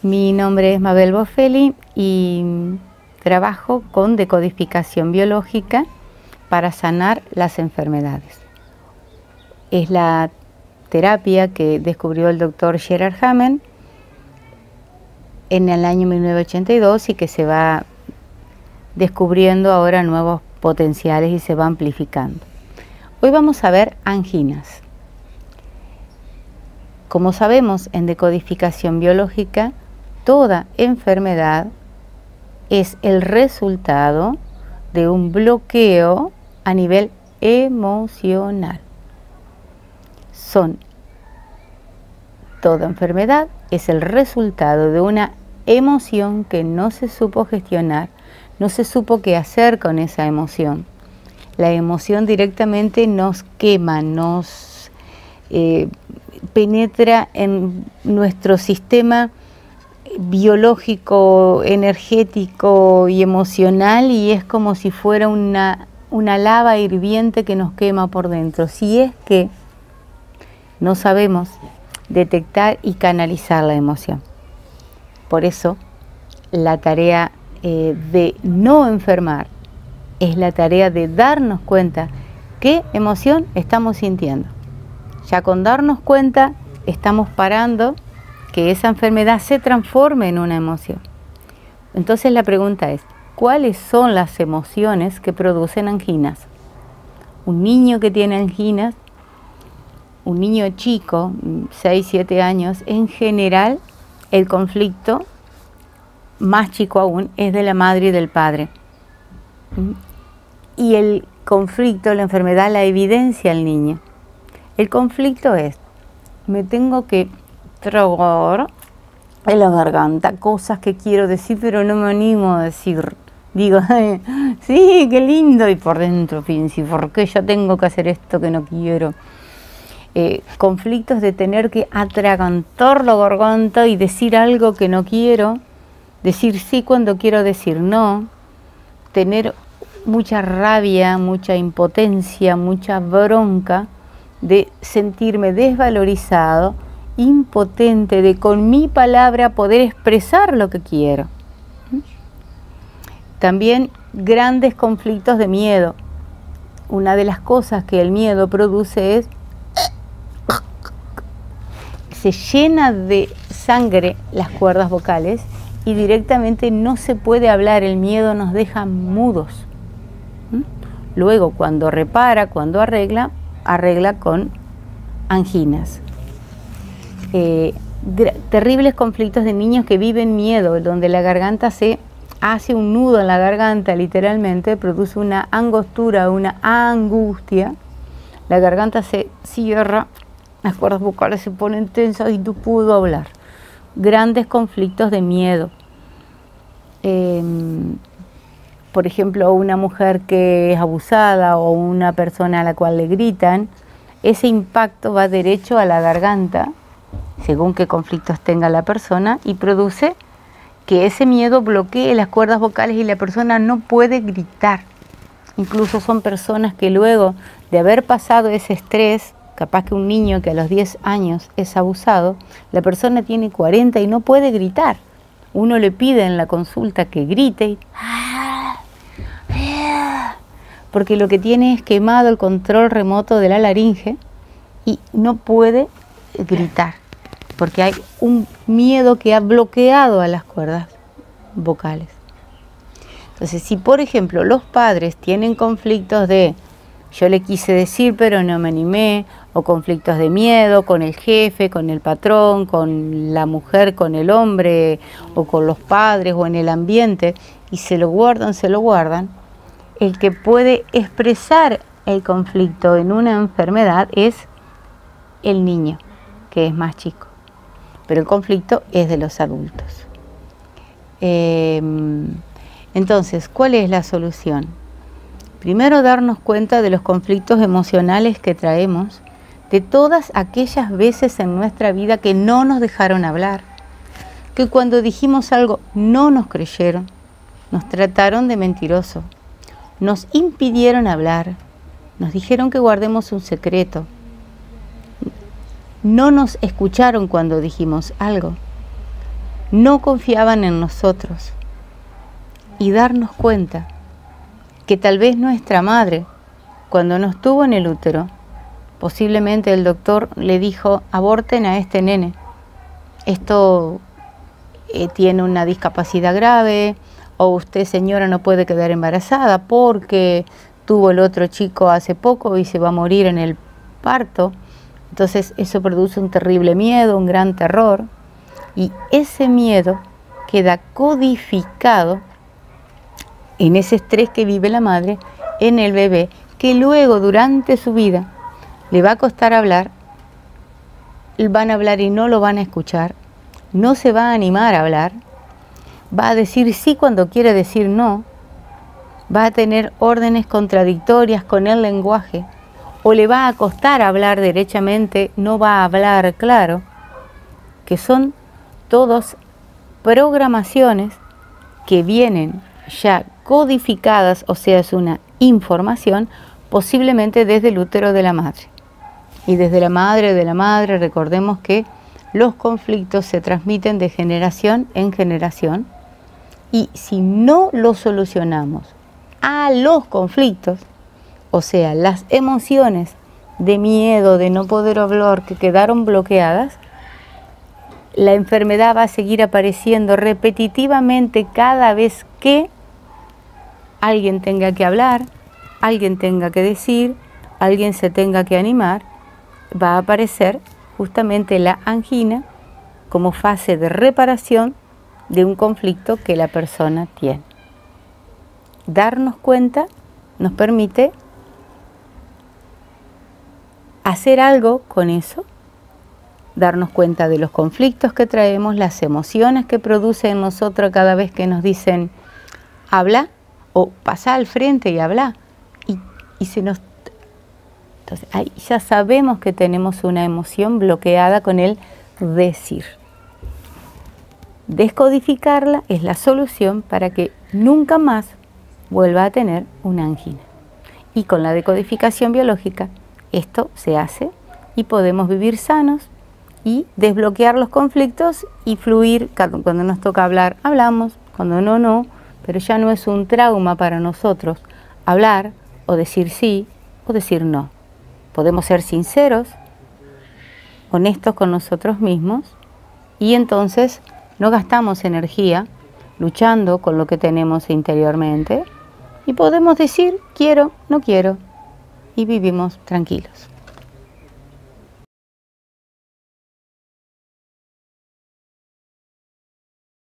Mi nombre es Mabel Bofelli y trabajo con decodificación biológica para sanar las enfermedades. Es la terapia que descubrió el doctor Gerard Hammond en el año 1982 y que se va descubriendo ahora nuevos potenciales y se va amplificando. Hoy vamos a ver anginas. Como sabemos, en decodificación biológica, toda enfermedad es el resultado de un bloqueo a nivel emocional. Toda enfermedad es el resultado de una emoción que no se supo gestionar, no se supo qué hacer con esa emoción. La emoción directamente nos quema, nos penetra en nuestro sistema biológico, energético y emocional, y es como si fuera una lava hirviente que nos quema por dentro, si es que no sabemos detectar y canalizar la emoción. Por eso, la tarea de no enfermar es la tarea de darnos cuenta qué emoción estamos sintiendo. Ya con darnos cuenta, estamos parando que esa enfermedad se transforme en una emoción. Entonces la pregunta es, ¿cuáles son las emociones que producen anginas? Un niño que tiene anginas, un niño chico, 6, 7 años, en general el conflicto, más chico aún, es de la madre y del padre. Y el conflicto, la enfermedad, la evidencia el niño. El conflicto es, me tengo que tragar en la garganta cosas que quiero decir, pero no me animo a decir. Digo, sí, qué lindo, y por dentro pienso, ¿por qué yo tengo que hacer esto que no quiero? Conflictos de tener que atragantar la garganta y decir algo que no quiero, decir sí cuando quiero decir no, tener mucha rabia, mucha impotencia, mucha bronca, de sentirme desvalorizado, impotente, de con mi palabra poder expresar lo que quiero. También grandes conflictos de miedo. Una de las cosas que el miedo produce es se llena de sangre las cuerdas vocales y directamente no se puede hablar, el miedo nos deja mudos. Luego cuando repara, cuando arregla con anginas. Terribles conflictos de niños que viven miedo, donde la garganta se hace un nudo en la garganta, literalmente, produce una angostura, una angustia, la garganta se cierra, las cuerdas vocales se ponen tensas y no puedo hablar. Grandes conflictos de miedo. Por ejemplo, una mujer que es abusada o una persona a la cual le gritan, ese impacto va derecho a la garganta, según qué conflictos tenga la persona, y produce que ese miedo bloquee las cuerdas vocales y la persona no puede gritar. Incluso son personas que luego de haber pasado ese estrés, capaz que un niño que a los 10 años es abusado, la persona tiene 40 y no puede gritar. Uno le pide en la consulta que grite y porque lo que tiene es quemado el control remoto de la laringe y no puede gritar, porque hay un miedo que ha bloqueado a las cuerdas vocales. Entonces, si por ejemplo los padres tienen conflictos de yo le quise decir pero no me animé, o conflictos de miedo con el jefe, con el patrón, con la mujer, con el hombre, o con los padres, o en el ambiente, y se lo guardan, el que puede expresar el conflicto en una enfermedad es el niño, que es más chico, pero el conflicto es de los adultos. Entonces, ¿cuál es la solución? Primero, darnos cuenta de los conflictos emocionales que traemos, de todas aquellas veces en nuestra vida que no nos dejaron hablar, que cuando dijimos algo no nos creyeron, nos trataron de mentiroso, nos impidieron hablar, nos dijeron que guardemos un secreto, no nos escucharon cuando dijimos algo. no confiaban en nosotros. Y darnos cuenta que tal vez nuestra madre, cuando nos tuvo en el útero, posiblemente el doctor le dijo: aborten a este nene, esto tiene una discapacidad grave, o usted, señora, no puede quedar embarazada porque tuvo el otro chico hace poco y se va a morir en el parto. Entonces eso produce un terrible miedo, un gran terror, y ese miedo queda codificado en ese estrés que vive la madre en el bebé, que luego durante su vida le va a costar hablar, van a hablar y no lo van a escuchar, no se va a animar a hablar, va a decir sí cuando quiere decir no, va a tener órdenes contradictorias con el lenguaje, o le va a costar hablar derechamente, no va a hablar claro, que son todas programaciones que vienen ya codificadas, o sea, es una información posiblemente desde el útero de la madre. Y desde la madre, recordemos que los conflictos se transmiten de generación en generación, y si no los solucionamos a los conflictos, o sea, las emociones de miedo, de no poder hablar, que quedaron bloqueadas, la enfermedad va a seguir apareciendo repetitivamente cada vez que alguien tenga que hablar, alguien tenga que decir, alguien se tenga que animar. Va a aparecer justamente la angina como fase de reparación de un conflicto que la persona tiene. Darnos cuenta nos permite hacer algo con eso, darnos cuenta de los conflictos que traemos, las emociones que produce en nosotros cada vez que nos dicen habla o pasa al frente y habla, y se nos... Entonces ahí ya sabemos que tenemos una emoción bloqueada con el decir. Descodificarla es la solución para que nunca más vuelva a tener una angina. Y con la decodificación biológica esto se hace y podemos vivir sanos y desbloquear los conflictos y fluir. Cuando nos toca hablar, hablamos, cuando no, no, pero ya no es un trauma para nosotros hablar o decir sí o decir no. Podemos ser sinceros, honestos con nosotros mismos, y entonces no gastamos energía luchando con lo que tenemos interiormente, y podemos decir quiero, no quiero, y vivimos tranquilos.